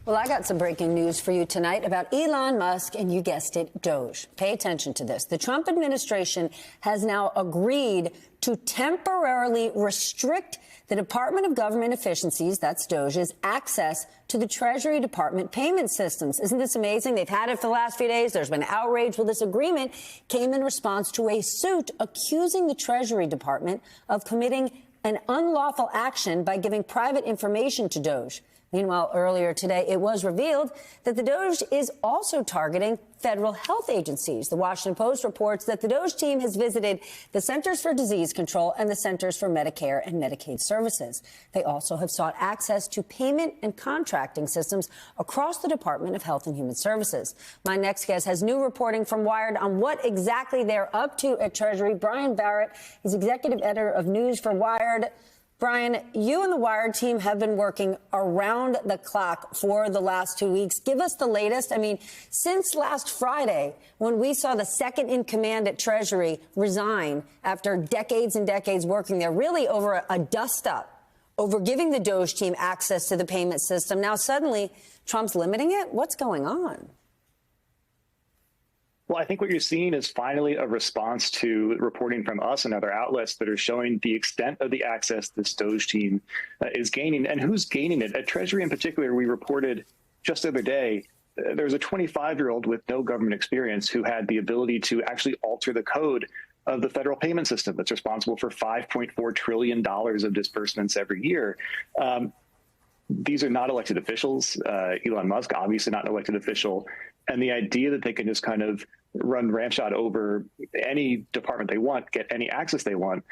Well, I got some breaking news for you tonight about Elon Musk, and you guessed it, Doge. Pay attention to this. The Trump administration has now agreed to temporarily restrict the Department of Government Efficiencies, that's Doge's, access to the Treasury Department payment systems. Isn't this amazing? They've had it for the last few days. There's been outrage. Well, this agreement came in response to a suit accusing the Treasury Department of committing an unlawful action by giving private information to Doge. Meanwhile, earlier today, it was revealed that the Doge is also targeting federal health agencies. The Washington Post reports that the Doge team has visited the Centers for Disease Control and the Centers for Medicare and Medicaid Services. They also have sought access to payment and contracting systems across the Department of Health and Human Services. My next guest has new reporting from Wired on what exactly they're up to at Treasury. Brian Barrett is executive editor of news for Wired. Brian, you and the Wired team have been working around the clock for the last 2 weeks. Give us the latest. I mean, since last Friday, when we saw the second in command at Treasury resign after decades and decades working there, really over a dust-up, over giving the Doge team access to the payment system. Now, suddenly, Trump's limiting it? What's going on? Well, I think what you're seeing is finally a response to reporting from us and other outlets that are showing the extent of the access this Doge team is gaining and who's gaining it. At Treasury in particular, we reported just the other day, there was a 25-year-old with no government experience who had the ability to actually alter the code of the federal payment system that's responsible for $5.4 trillion of disbursements every year. These are not elected officials. Elon Musk, obviously not an elected official. And the idea that they can just kind of run ramshot over any department they want, get any access they want,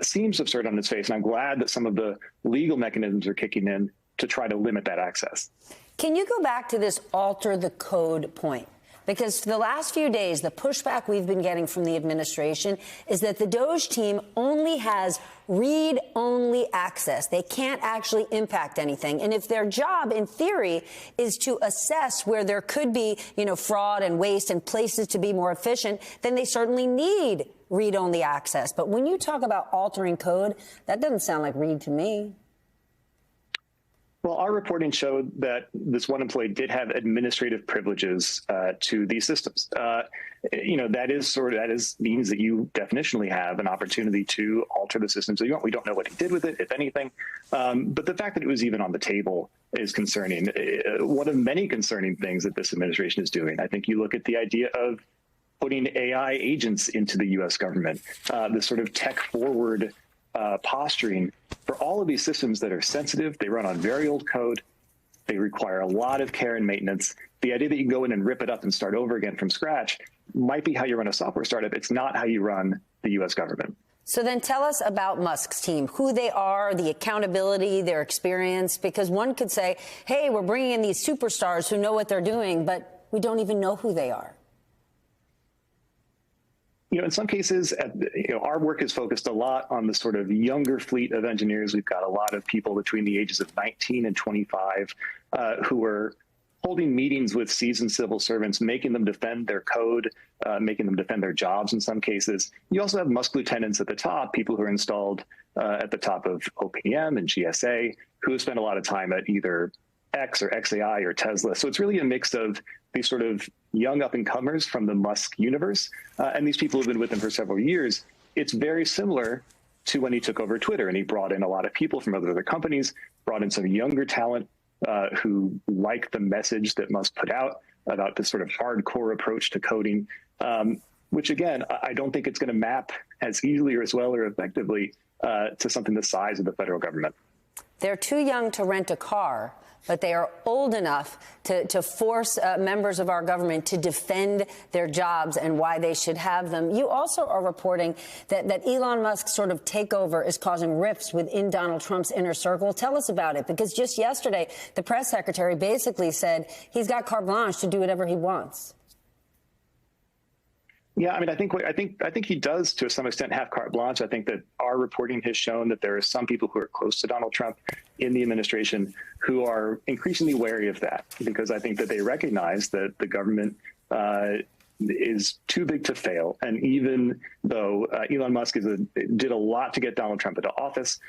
seems absurd on its face. And I'm glad that some of the legal mechanisms are kicking in to try to limit that access. Can you go back to this alter the code point? Because for the last few days, the pushback we've been getting from the administration is that the Doge team only has read-only access. They can't actually impact anything. And if their job, in theory, is to assess where there could be, fraud and waste and places to be more efficient, then they certainly need read-only access. But when you talk about altering code, that doesn't sound like read to me. Well, our reporting showed that this one employee did have administrative privileges to these systems. That means that you definitionally have an opportunity to alter the systems that you want. We don't know what he did with it, if anything. But the fact that it was even on the table is concerning. One of many concerning things that this administration is doing. I think you look at the idea of putting AI agents into the U.S. government, this sort of tech-forward posturing for all of these systems that are sensitive. They run on very old code. They require a lot of care and maintenance. The idea that you can go in and rip it up and start over again from scratch might be how you run a software startup. It's not how you run the U.S. government. So then tell us about Musk's team, who they are, the accountability, their experience, because one could say, hey, we're bringing in these superstars who know what they're doing, but we don't even know who they are. In some cases, our work is focused a lot on the sort of younger fleet of engineers. We've got a lot of people between the ages of 19 and 25 who are holding meetings with seasoned civil servants, making them defend their code, making them defend their jobs in some cases. You also have Musk lieutenants at the top, people who are installed at the top of OPM and GSA, who have spent a lot of time at either X or XAI or Tesla. So it's really a mix of these sort of young up-and-comers from the Musk universe, and these people have been with him for several years. It's very similar to when he took over Twitter, and he brought in a lot of people from other companies, brought in some younger talent who liked the message that Musk put out about this sort of hardcore approach to coding, which, again, I don't think it's going to map as easily or as well or effectively to something the size of the federal government. They're too young to rent a car, but they are old enough to force members of our government to defend their jobs and why they should have them. You also are reporting that Elon Musk's sort of takeover is causing rifts within Donald Trump's inner circle. Tell us about it, because just yesterday, the press secretary basically said he's got carte blanche to do whatever he wants. Yeah, I mean, I think he does to some extent have carte blanche. I think that our reporting has shown that there are some people who are close to Donald Trump in the administration who are increasingly wary of that, because I think that they recognize that the government is too big to fail. And even though Elon Musk did a lot to get Donald Trump into office,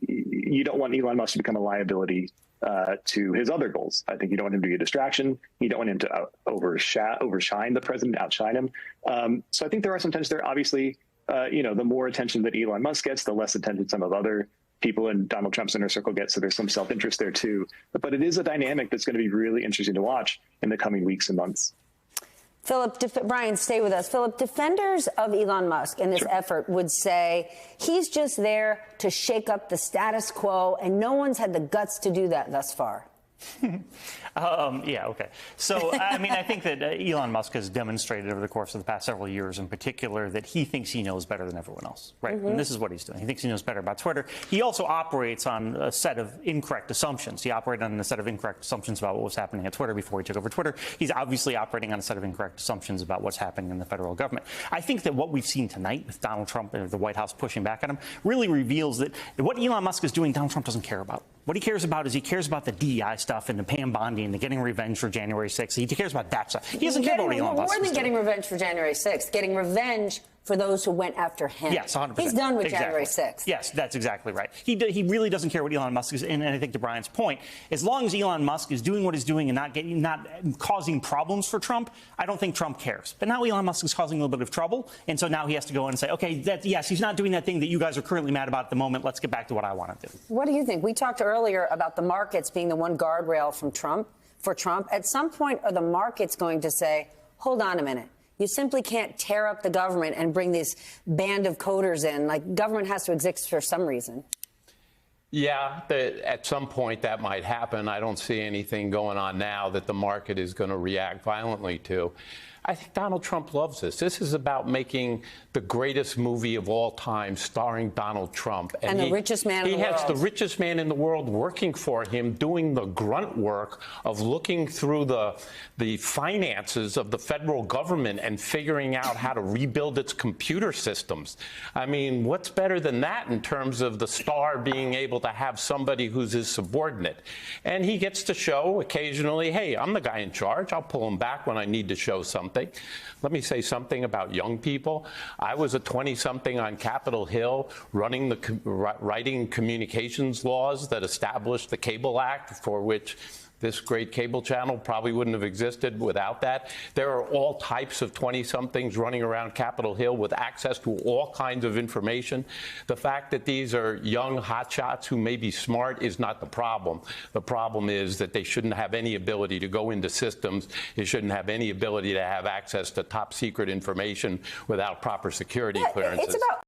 you don't want Elon Musk to become a liability to his other goals. I think you don't want him to be a distraction. You don't want him to overshine the president, outshine him. So I think there are some tensions there. Obviously, the more attention that Elon Musk gets, the less attention some of other people in Donald Trump's inner circle get. So there's some self-interest there too. But it is a dynamic that's going to be really interesting to watch in the coming weeks and months. Brian, stay with us. Philip, defenders of Elon Musk in this effort would say he's just there to shake up the status quo, and no one's had the guts to do that thus far. Yeah, okay. So, I mean, I think that Elon Musk has demonstrated over the course of the past several years in particular that he thinks he knows better than everyone else, right? And this is what he's doing. He thinks he knows better about Twitter. He also operates on a set of incorrect assumptions. He operated on a set of incorrect assumptions about what was happening at Twitter before he took over Twitter. He's obviously operating on a set of incorrect assumptions about what's happening in the federal government. I think that what we've seen tonight with Donald Trump and the White House pushing back at him really reveals that what Elon Musk is doing, Donald Trump doesn't care about. What he cares about is he cares about the DEI stuff and the Pam Bondi and the getting revenge for January 6th. He cares about that stuff. He doesn't care about what Elon Musk is doing. More than getting revenge for January 6th, getting revenge for those who went after him. Yes, 100%. He's done with January 6th. Yes, that's exactly right. He really doesn't care what Elon Musk is. And I think to Brian's point, as long as Elon Musk is doing what he's doing and not causing problems for Trump, I don't think Trump cares. But now Elon Musk is causing a little bit of trouble. And so now he has to go in and say, OK, yes, he's not doing that thing that you guys are currently mad about at the moment. Let's get back to what I want to do. What do you think? We talked earlier about the markets being the one guardrail for Trump. At some point, are the markets going to say, hold on a minute? You simply can't tear up the government and bring this band of coders in. Like, government has to exist for some reason. Yeah, at some point that might happen. I don't see anything going on now that the market is going to react violently to. I think Donald Trump loves this. This is about making the greatest movie of all time starring Donald Trump. And the richest man in the world. He has the richest man in the world working for him, doing the grunt work of looking through the finances of the federal government and figuring out how to rebuild its computer systems. I mean, what's better than that in terms of the star being able to have somebody who's his subordinate? And he gets to show occasionally, hey, I'm the guy in charge. I'll pull him back when I need to show something. Let me say something about young people. I was a 20-something on Capitol Hill writing communications laws that established the Cable Act, for which this great cable channel probably wouldn't have existed without that. There are all types of 20-somethings running around Capitol Hill with access to all kinds of information. The fact that these are young hotshots who may be smart is not the problem. The problem is that they shouldn't have any ability to go into systems. They shouldn't have any ability to have access to top secret information without proper security clearances. It's about